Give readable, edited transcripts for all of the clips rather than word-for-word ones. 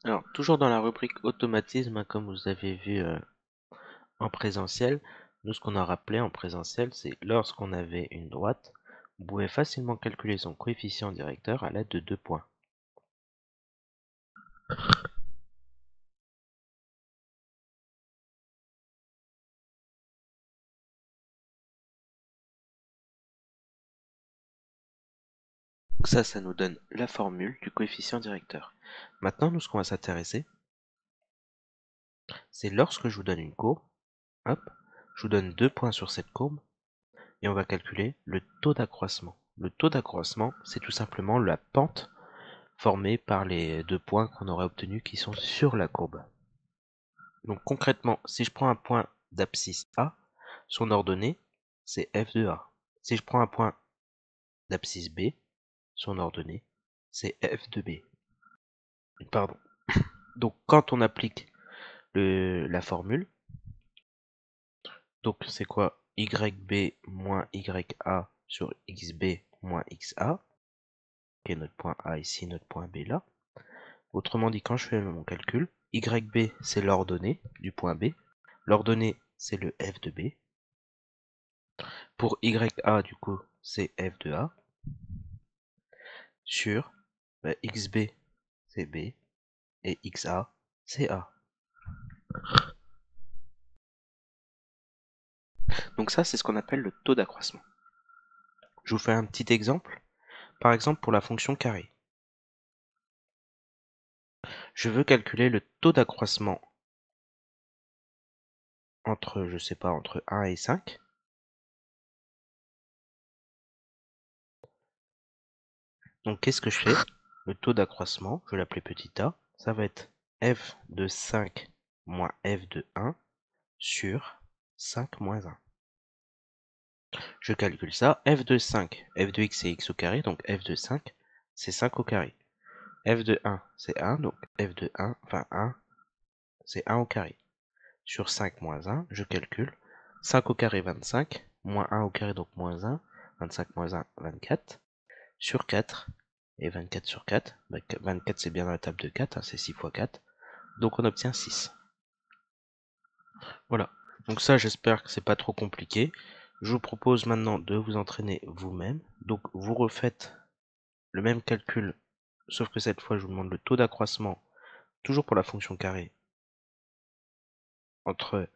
Alors, toujours dans la rubrique automatisme, hein, comme vous avez vu en présentiel, nous ce qu'on a rappelé en présentiel, c'est lorsqu'on avait une droite, vous pouvez facilement calculer son coefficient directeur à l'aide de 2 points. Donc ça nous donne la formule du coefficient directeur. Maintenant, nous ce qu'on va s'intéresser, c'est lorsque je vous donne une courbe, hop, je vous donne 2 points sur cette courbe, et on va calculer le taux d'accroissement. Le taux d'accroissement, c'est tout simplement la pente formée par les 2 points qu'on aurait obtenus qui sont sur la courbe. Donc concrètement, si je prends un point d'abscisse A, son ordonnée, c'est f de A. Si je prends un point d'abscisse B, son ordonnée, c'est f de B. Pardon. Donc quand on applique la formule, donc c'est quoi? YB moins YA sur XB moins XA, qui est notre point A ici, notre point B là. Autrement dit, quand je fais mon calcul, YB c'est l'ordonnée du point B, l'ordonnée c'est le f de B. Pour YA, du coup, c'est f de A, sur XB, c'est B, et XA, c'est A. Donc ça, c'est ce qu'on appelle le taux d'accroissement. Je vous fais un petit exemple. Par exemple, pour la fonction carré. Je veux calculer le taux d'accroissement entre, je sais pas, entre 1 et 5. Donc qu'est-ce que je fais? Le taux d'accroissement, je vais l'appeler petit a, ça va être f de 5 moins f de 1 sur 5 moins 1. Je calcule ça, f de 5, f de x c'est x au carré, donc f de 5 c'est 5 au carré. F de 1 c'est 1, donc f de 1, enfin 1, c'est 1 au carré. Sur 5 moins 1, je calcule 5 au carré 25, moins 1 au carré donc moins 1, 25 moins 1, 24, sur 4, et 24 sur 4, 24 c'est bien dans la table de 4, hein, c'est 6 fois 4, donc on obtient 6. Voilà, donc ça j'espère que c'est pas trop compliqué. Je vous propose maintenant de vous entraîner vous-même, donc vous refaites le même calcul, sauf que cette fois je vous demande le taux d'accroissement, toujours pour la fonction carré, entre,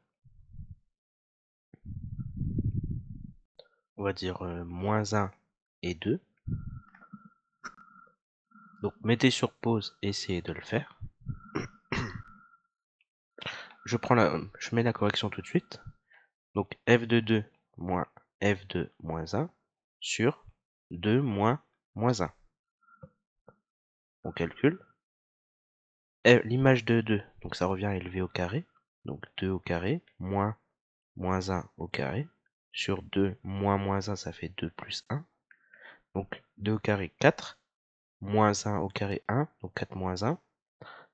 on va dire, moins 1 et 2. Donc mettez sur pause, essayez de le faire. Je mets la correction tout de suite. Donc f de 2 moins f de moins 1 sur 2 moins moins 1. On calcule. L'image de 2, donc ça revient à élevé au carré. Donc 2 au carré, moins moins 1 au carré, sur 2 moins moins 1, ça fait 2 plus 1. Donc 2 au carré, 4, moins 1 au carré, 1, donc 4 moins 1,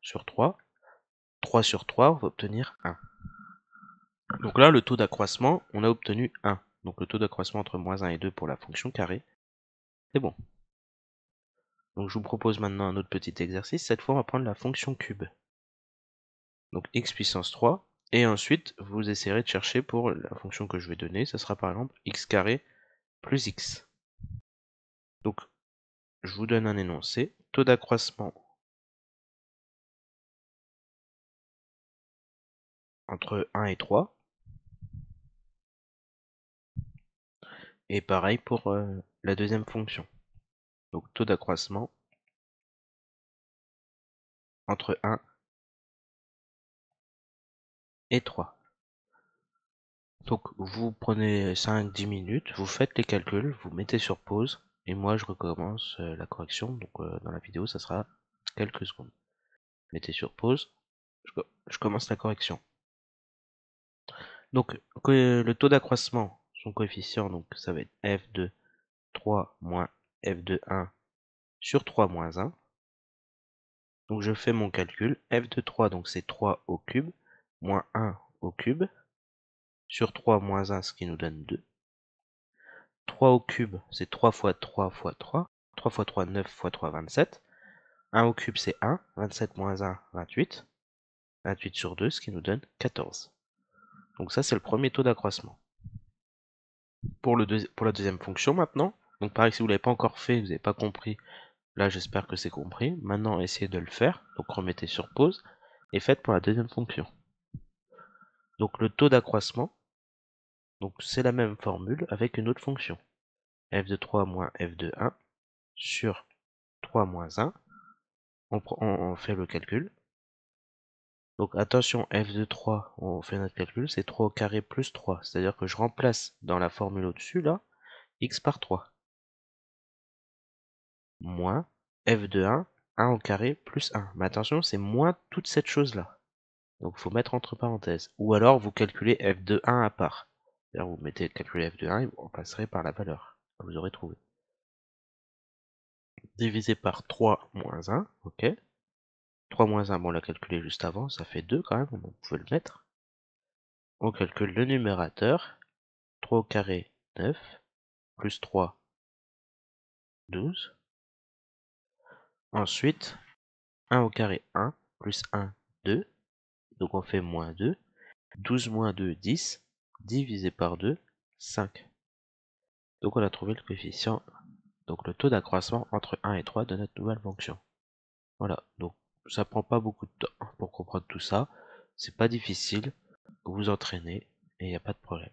sur 3. 3 sur 3, on va obtenir 1. Donc là, le taux d'accroissement, on a obtenu 1. Donc le taux d'accroissement entre moins 1 et 2 pour la fonction carré, c'est bon. Donc je vous propose maintenant un autre petit exercice. Cette fois, on va prendre la fonction cube. Donc x puissance 3. Et ensuite, vous essayerez de chercher pour la fonction que je vais donner. Ça sera par exemple x carré plus x. Donc, je vous donne un énoncé. Taux d'accroissement entre 1 et 3. Et pareil pour la deuxième fonction. Donc taux d'accroissement entre 1 et 3. Donc vous prenez 5-10 minutes, vous faites les calculs, vous mettez sur pause, et moi je recommence la correction. Donc dans la vidéo ça sera quelques secondes. Mettez sur pause, je commence la correction. Donc le taux d'accroissement, son coefficient, donc ça va être f de 3 moins f de 1 sur 3 moins 1. Donc je fais mon calcul, f de 3 donc c'est 3 au cube, moins 1 au cube, sur 3 moins 1 ce qui nous donne 2. 3 au cube c'est 3 fois 3 fois 3, 3 fois 3 9 fois 3 27. 1 au cube, c'est 1. 27 moins 1, 28. 28 sur 2, ce qui nous donne 14. Donc ça, c'est le premier taux d'accroissement. Pour la deuxième fonction maintenant, donc pareil, si vous ne l'avez pas encore fait, vous n'avez pas compris, là j'espère que c'est compris. Maintenant, essayez de le faire. Donc remettez sur pause et faites pour la deuxième fonction. Donc le taux d'accroissement, donc c'est la même formule avec une autre fonction. f de 3 moins f de 1 sur 3 moins 1. On fait le calcul. Donc attention, f de 3, on fait notre calcul, c'est 3 au carré plus 3. C'est-à-dire que je remplace dans la formule au-dessus, là, x par 3. Moins f de 1, 1 au carré plus 1. Mais attention, c'est moins toute cette chose-là. Donc il faut mettre entre parenthèses. Ou alors vous calculez f de 1 à part. C'est-à-dire vous mettez calculer f de 1 et vous passerez par la valeur que vous aurez trouvée. Divisé par 3 moins 1, ok. 3 moins 1, bon, on l'a calculé juste avant, ça fait 2 quand même, donc vous pouvez le mettre. On calcule le numérateur, 3 au carré, 9, plus 3, 12. Ensuite, 1 au carré, 1, plus 1, 2. Donc on fait moins 2. 12 moins 2, 10. Divisé par 2, 5. Donc on a trouvé le coefficient, donc le taux d'accroissement entre 1 et 3 de notre nouvelle fonction. Voilà, donc ça prend pas beaucoup de temps pour comprendre tout ça. C'est pas difficile, vous vous entraînez et il n'y a pas de problème.